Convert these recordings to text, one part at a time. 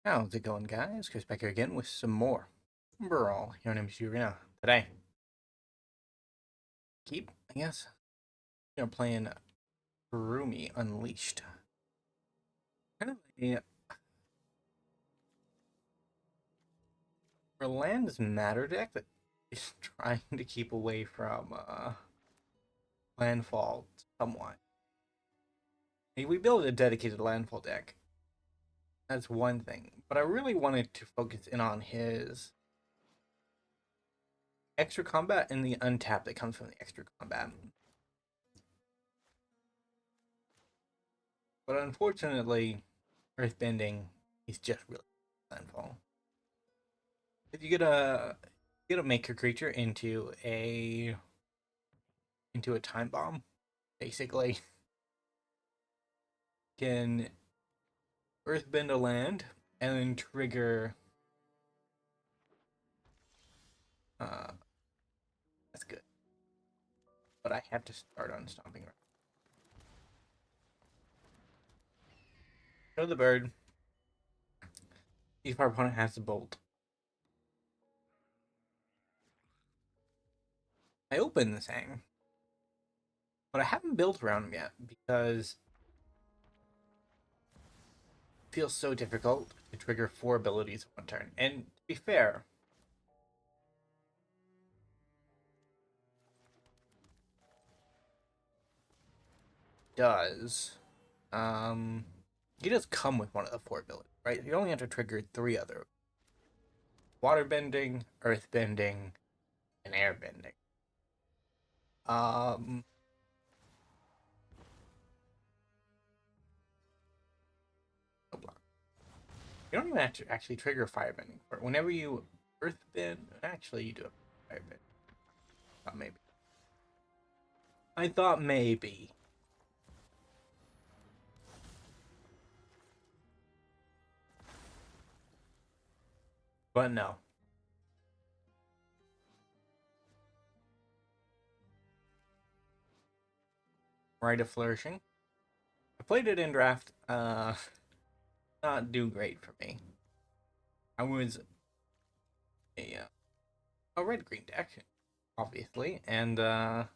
How's it going, guys? Chris back here again with some more Brawl here on MCU Arena. Today, I guess, we're playing Bumi Unleashed. Kind of a for lands matter deck that is trying to keep away from landfall somewhat. We built a dedicated landfall deck. That's one thing, but I really wanted to focus in on his extra combat and the untap that comes from the extra combat. But unfortunately, Earthbending is just really landfall. If you gotta make your creature into a time bomb, basically. Can Earthbend a land and then trigger uh that's good. But I have to start on Stomping Ground. Show the bird. If our opponent has the bolt. I open the Fang, but I haven't built around him yet because it feels so difficult to trigger 4 abilities in one turn. And to be fair, does he does come with one of the 4 abilities, right? You only have to trigger 3 other: water bending, earth bending, and air bending. Um, no block. You don't even have to actually trigger firebending. Whenever you earth bend, actually you do a firebend. Thought maybe. I thought maybe. But no. Rite of Flourishing. I played it in draft. Not do great for me. I was a red green deck, obviously, and Rite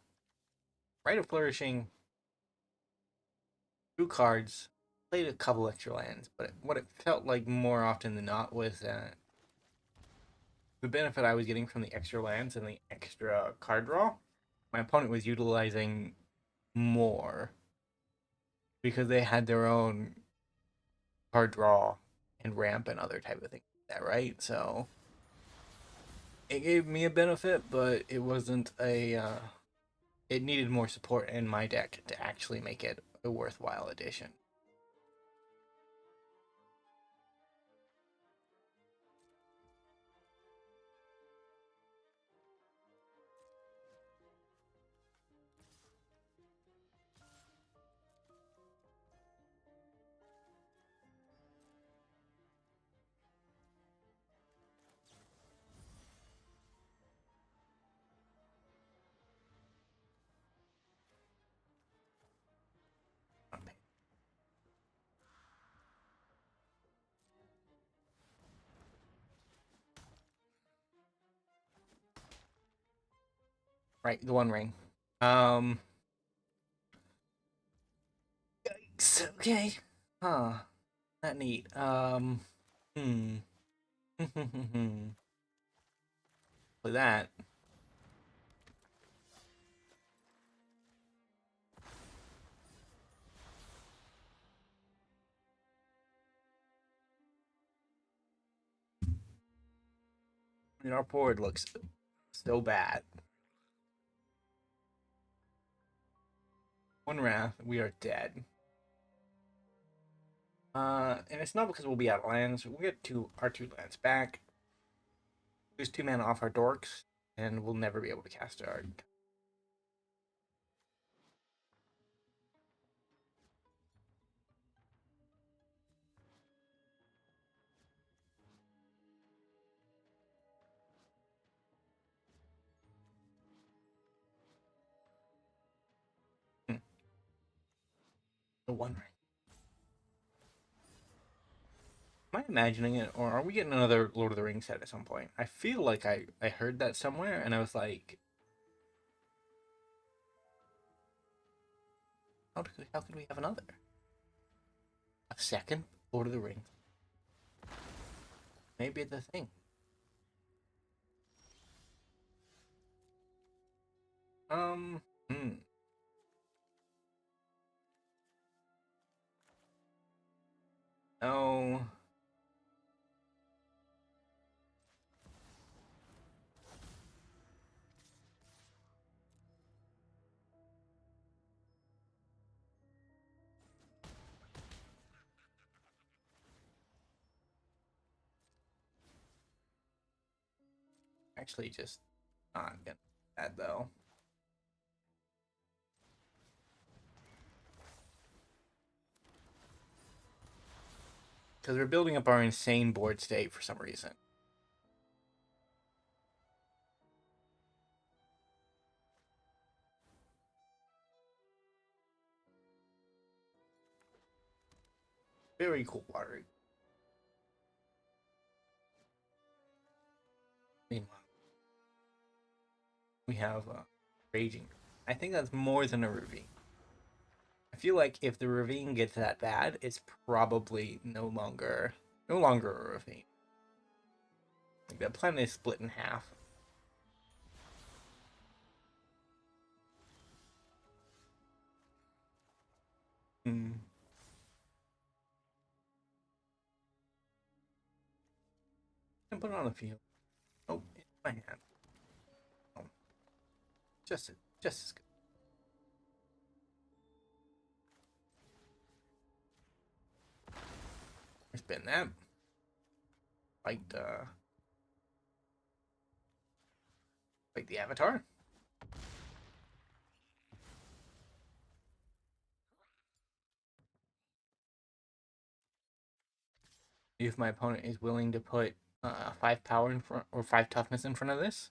of Flourishing, 2 cards, played a couple extra lands, but what it felt like more often than not was that the benefit I was getting from the extra lands and the extra card draw, my opponent was utilizing more because they had their own card draw and ramp and other type of things like that, right? So it gave me a benefit, but it wasn't it needed more support in my deck to actually make it a worthwhile addition. Right, the One Ring. Um, yikes. Okay. Huh. Not neat. Hmm. Play that. And our board looks so bad. One Wrath, we are dead. And it's not because we'll be out of lands. We'll get our 2 lands back. Lose 2 mana off our dorks, and we'll never be able to cast our. Hmm, the One Ring. Am I imagining it, or are we getting another Lord of the Rings set at some point? I feel like I heard that somewhere, and I was like, how could we have another? A second Lord of the Rings? Maybe it's a thing. Um, hmm. Oh, actually, just not gonna add though. Because we're building up our insane board state for some reason. Very cool water. Meanwhile, we have raging. I think that's more than a ravine. I feel like if the ravine gets that bad, it's probably no longer a ravine. Like that planet is split in half. Hmm. And put it on the field. Oh, in my hand. Oh, just as good. Spin that. Fight fight the avatar. If my opponent is willing to put 5 power in front or 5 toughness in front of this.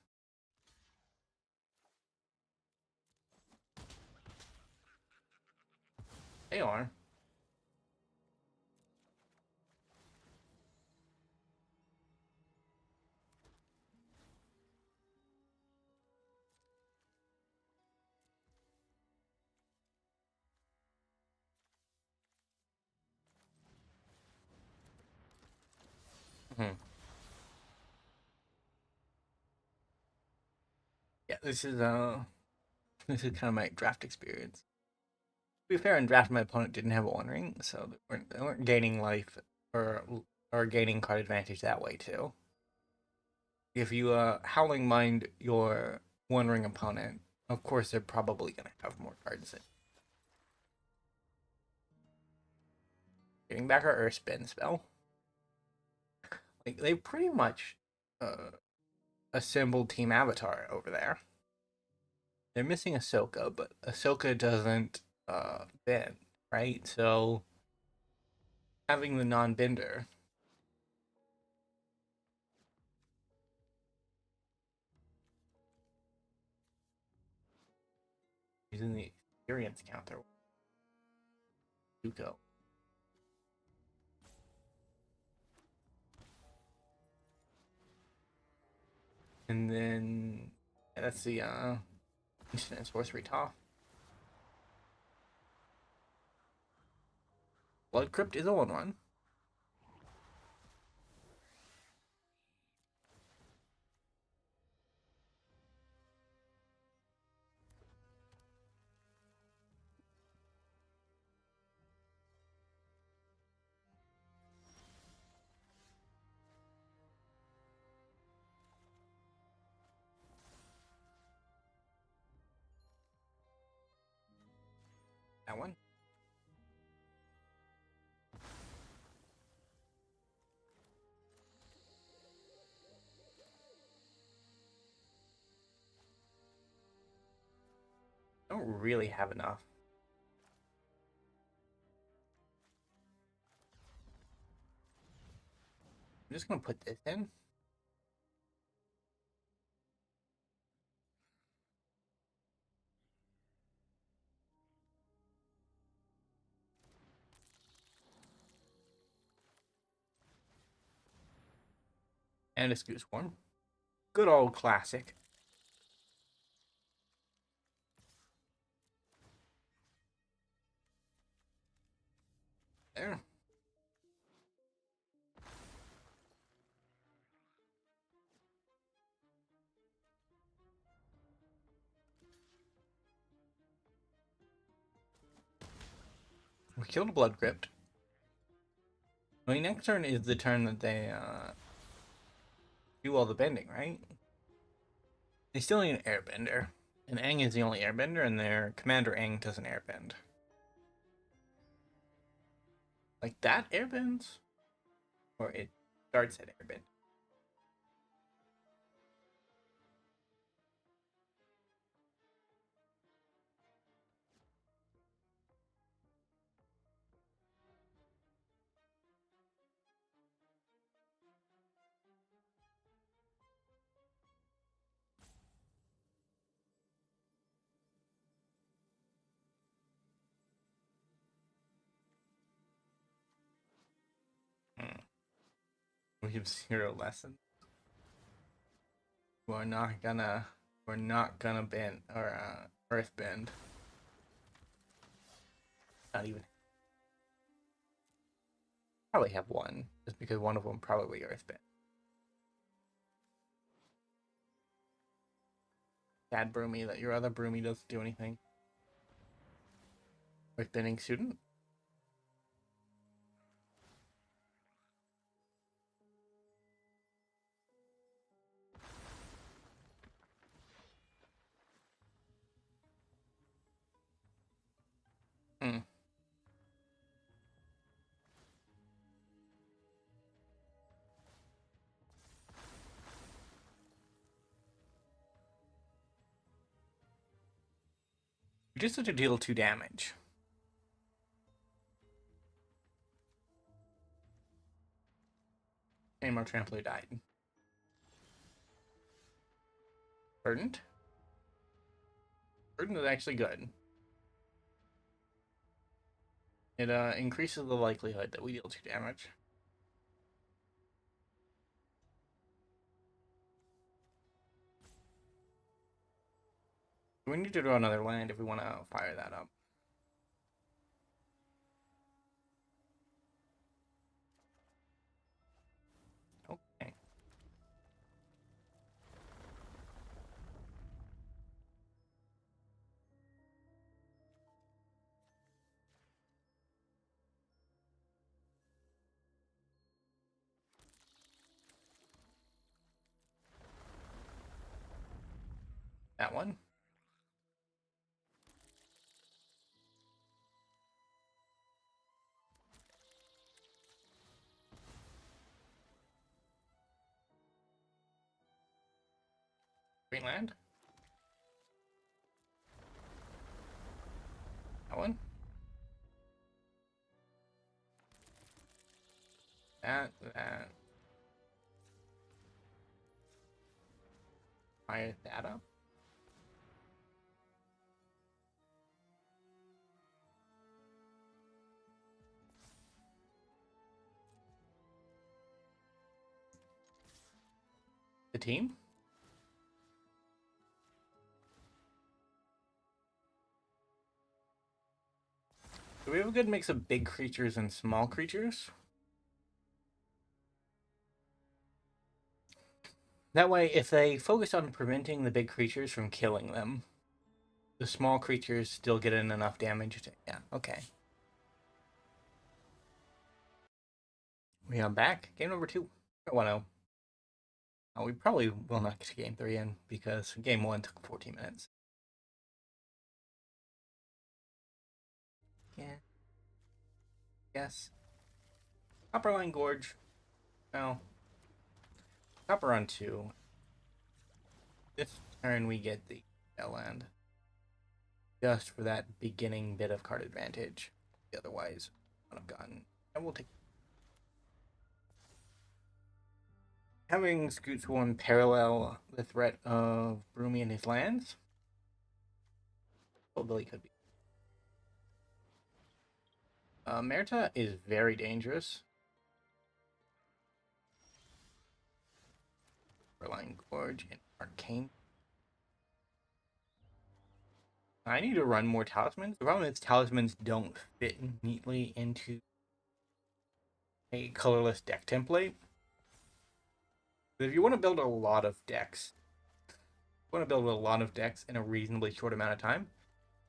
They are. Hmm. Yeah, this is kind of my draft experience. To be fair, in draft my opponent didn't have a One Ring, so they weren't gaining life or or gaining card advantage that way too. If you Howling Mind your One Ring opponent, of course they're probably gonna have more cards. Getting back our Earthbend spell, like they pretty much assembled Team Avatar over there. They're missing Ahsoka, but Ahsoka doesn't bend, right? So having the non-bender using the experience counter, Zuko. And then yeah, that's the instant sorcery top. Blood Crypt is a 1/1. That one. Don't really have enough. I'm just gonna put this in. And a Scoot Swarm. Good old classic. There. We killed a Blood Crypt. I mean, next turn is the turn that they do all the bending, right? They still need an Airbender. And Aang is the only Airbender, and their Commander Aang doesn't airbend. Like, that airbends? Or it starts at airbend? We have 0 lessons. We're not gonna bend or earthbend. Not even. Probably have one, just because one of them probably earthbend. Sad Bumi that your other Bumi doesn't do anything. Earthbending student. Hmm. You just have to deal 2 damage. And our Trampler died. Verdant? Verdant is actually good. It increases the likelihood that we deal 2 damage. We need to draw another land if we want to fire that up. Okay. That one. Greenland. That one. That. Fire that up. The team. Do we have a good mix of big creatures and small creatures? That way, if they focus on preventing the big creatures from killing them, the small creatures still get in enough damage to... Yeah, okay. We are back. Game number 2. 1-0. We probably will not get to game 3 in, because game 1 took 14 minutes. Yeah. Yes. Copperline Gorge. Well, Copper on 2. This turn we get the land. Just for that beginning bit of card advantage. Otherwise, I would have gotten. And we'll take. Having Scoots one parallel the threat of Bumi and his lands. Oh, Billy could be. Merita is very dangerous. Shoreline Gorge, and Arcane. I need to run more talismans. The problem is talismans don't fit neatly into a colorless deck template. But if you want to build a lot of decks, in a reasonably short amount of time,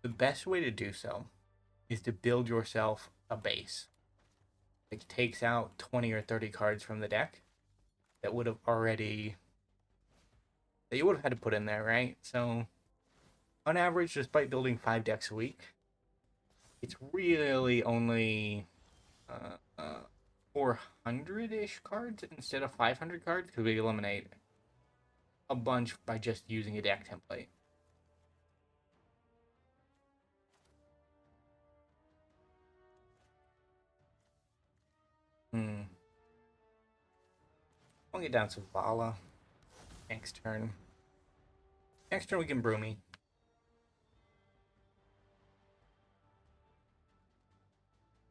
the best way to do so is to build yourself a base. It takes out 20 or 30 cards from the deck that you would have had to put in there, right? So on average, just by building 5 decks a week, it's really only 400-ish cards instead of 500 cards, because we eliminate a bunch by just using a deck template. I'll get down to Vala next turn. Next turn we can Bumi.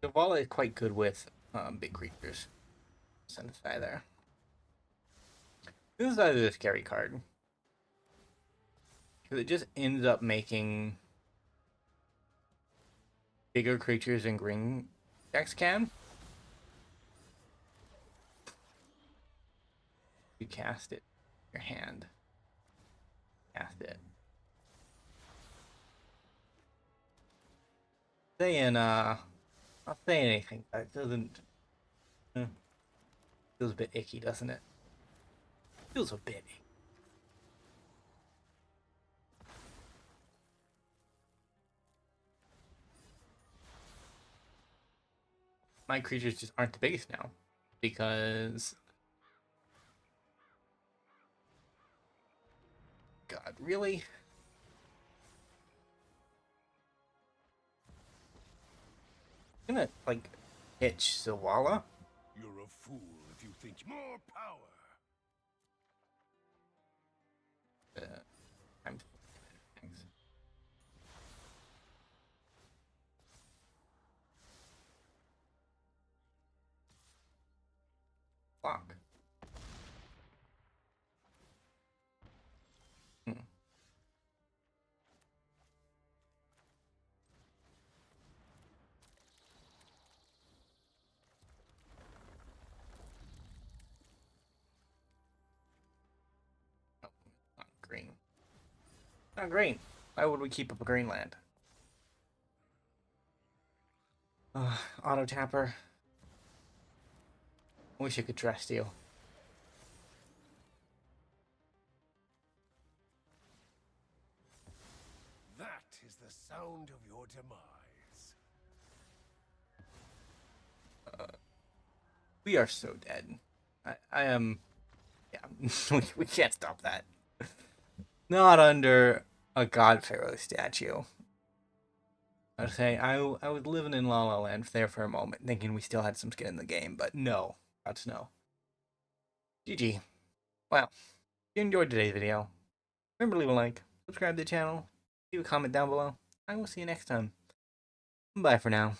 The Vala is quite good with big creatures. Send this guy there. This is either a scary card, because it just ends up making bigger creatures than green decks can. You cast it in your hand. Cast it. Not saying anything, but it doesn't. Feels a bit icky, doesn't it? Feels a bit icky. My creatures just aren't the biggest now, because God, really? I'm gonna like pitch Zawala. You're a fool if you think more power. I'm thanks. Block. Not green. Not green. Why would we keep up a green land? Auto tapper. Wish I could trust you. That is the sound of your demise. We are so dead. I am. Yeah, we can't stop that. Not under a God Pharaoh statue. I'd say I was living in La La Land there for a moment, thinking we still had some skin in the game, but no, that's no. GG. Well, if you enjoyed today's video, remember to leave a like, subscribe to the channel, leave a comment down below. I will see you next time. Bye for now.